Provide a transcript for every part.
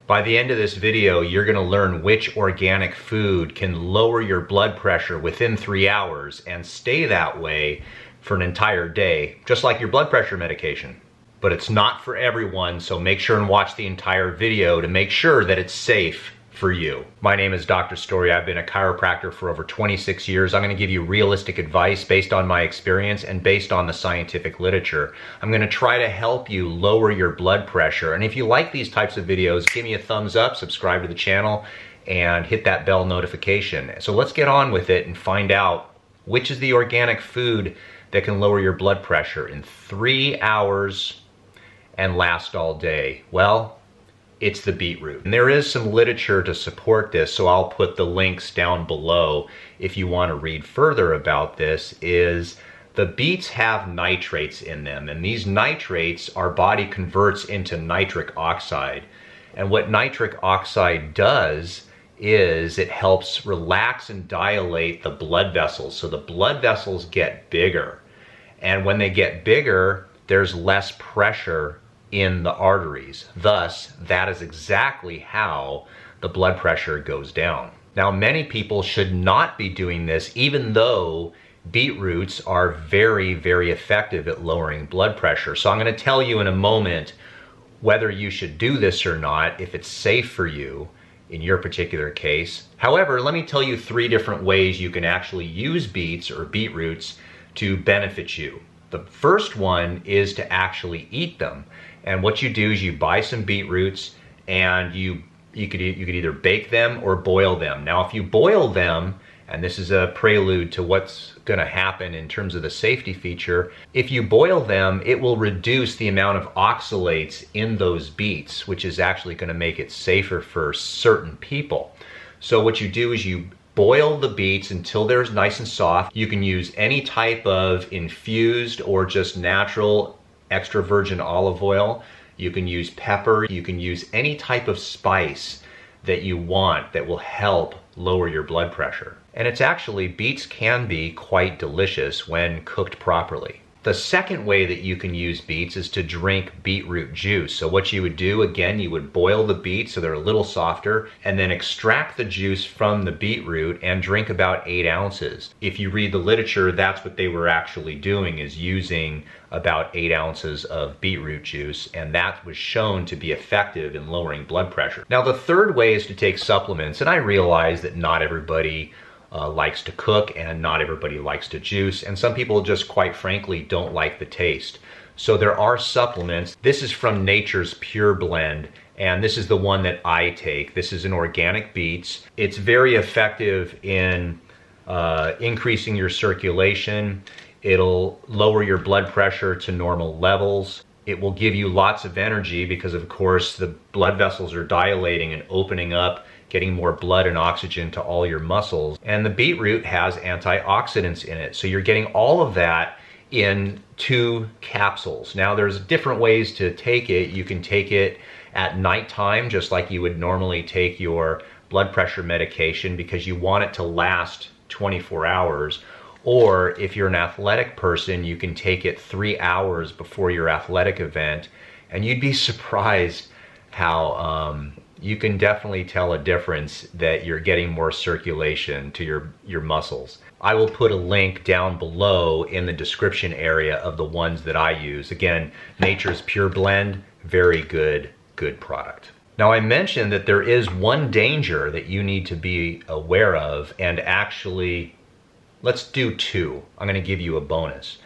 By the end of this video, you're going to learn which organic food can lower your blood pressure within 3 hours and stay that way for an entire day, just like your blood pressure medication. But it's not for everyone, so make sure and watch the entire video to make sure that it's safe for you. My name is Dr. Story. I've been a chiropractor for over 26 years. I'm going to give you realistic advice based on my experience and based on the scientific literature. I'm going to try to help you lower your blood pressure. And if you like these types of videos, give me a thumbs up, subscribe to the channel, and hit that bell notification. So let's get on with it and find out which is the organic food that can lower your blood pressure in 3 hours and last all day. Well, it's the beetroot. And there is some literature to support this, so I'll put the links down below if you want to read further about this. Is the beets have nitrates in them, and these nitrates our body converts into nitric oxide. And what nitric oxide does is it helps relax and dilate the blood vessels, so the blood vessels get bigger. And when they get bigger, there's less pressure in the arteries. Thus, that is exactly how the blood pressure goes down. Now, many people should not be doing this, even though beetroots are very, very effective at lowering blood pressure. So I'm going to tell you in a moment whether you should do this or not, if it's safe for you in your particular case. However, let me tell you 3 different ways you can actually use beets or beetroots to benefit you. The first one is to actually eat them. And what you do is you buy some beetroots and you could either bake them or boil them. Now, if you boil them, and this is a prelude to what's going to happen in terms of the safety feature, if you boil them, it will reduce the amount of oxalates in those beets, which is actually going to make it safer for certain people. So what you do is you boil the beets until they're nice and soft. You can use any type of infused or just natural extra virgin olive oil. You can use pepper. You can use any type of spice that you want that will help lower your blood pressure. And it's actually, beets can be quite delicious when cooked properly. The second way that you can use beets is to drink beetroot juice. So what you would do, again, you would boil the beets so they're a little softer, and then extract the juice from the beetroot and drink about 8 ounces. If you read the literature, that's what they were actually doing, is using about 8 ounces of beetroot juice, and that was shown to be effective in lowering blood pressure. Now, the third way is to take supplements, and I realize that not everybody likes to cook and not everybody likes to juice, and some people just quite frankly don't like the taste. So there are supplements. This is from Nature's Pure Blend, and this is the one that I take. This is an organic beets. It's very effective in increasing your circulation. It'll lower your blood pressure to normal levels. It will give you lots of energy because, of course, the blood vessels are dilating and opening up, getting more blood and oxygen to all your muscles. And the beetroot has antioxidants in it. So you're getting all of that in 2 capsules. Now, there's different ways to take it. You can take it at nighttime, just like you would normally take your blood pressure medication, because you want it to last 24 hours. Or if you're an athletic person, you can take it 3 hours before your athletic event. And you'd be surprised how you can definitely tell a difference that you're getting more circulation to your muscles. I will put a link down below in the description area of the ones that I use. Again, Nature's Pure Blend, very good product. Now, I mentioned that there is one danger that you need to be aware of, and actually, let's do 2. I'm going to give you a bonus.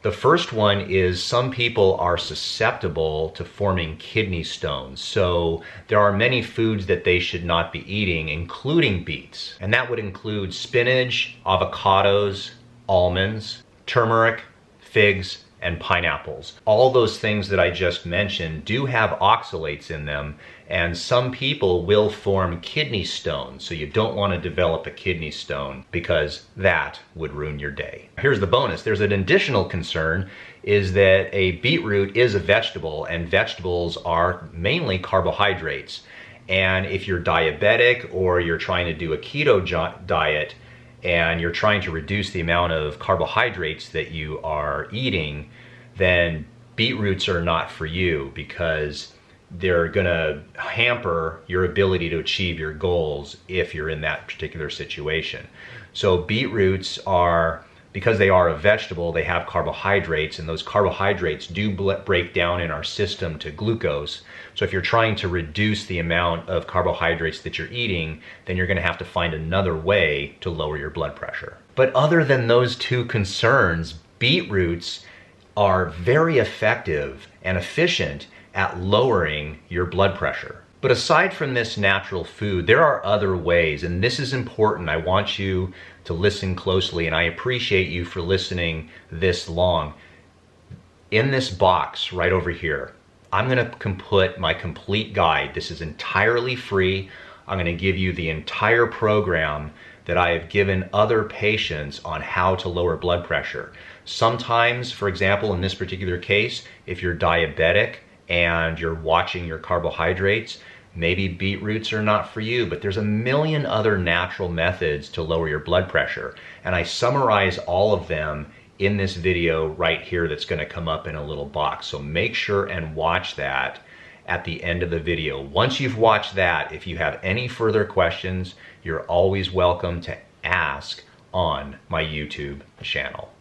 The first one is some people are susceptible to forming kidney stones. So there are many foods that they should not be eating, including beets. And that would include spinach, avocados, almonds, turmeric, figs, and pineapples. All those things that I just mentioned do have oxalates in them, and some people will form kidney stones. So you don't want to develop a kidney stone, because that would ruin your day. Here's the bonus. There's an additional concern, is that a beetroot is a vegetable, and vegetables are mainly carbohydrates. And if you're diabetic or you're trying to do a keto diet, and you're trying to reduce the amount of carbohydrates that you are eating, then beetroots are not for you, because they're gonna hamper your ability to achieve your goals if you're in that particular situation. So beetroots are, because they are a vegetable, they have carbohydrates, and those carbohydrates do break down in our system to glucose. So if you're trying to reduce the amount of carbohydrates that you're eating, then you're gonna have to find another way to lower your blood pressure. But other than those two concerns, beetroots are very effective and efficient at lowering your blood pressure. But aside from this natural food, there are other ways, and this is important. I want you to listen closely, and I appreciate you for listening this long. In this box right over here, I'm gonna put my complete guide. This is entirely free. I'm gonna give you the entire program that I have given other patients on how to lower blood pressure. Sometimes, for example, in this particular case, if you're diabetic and you're watching your carbohydrates, maybe beetroots are not for you, but there's a million other natural methods to lower your blood pressure. And I summarize all of them in this video right here that's gonna come up in a little box. So make sure and watch that at the end of the video. Once you've watched that, if you have any further questions, you're always welcome to ask on my YouTube channel.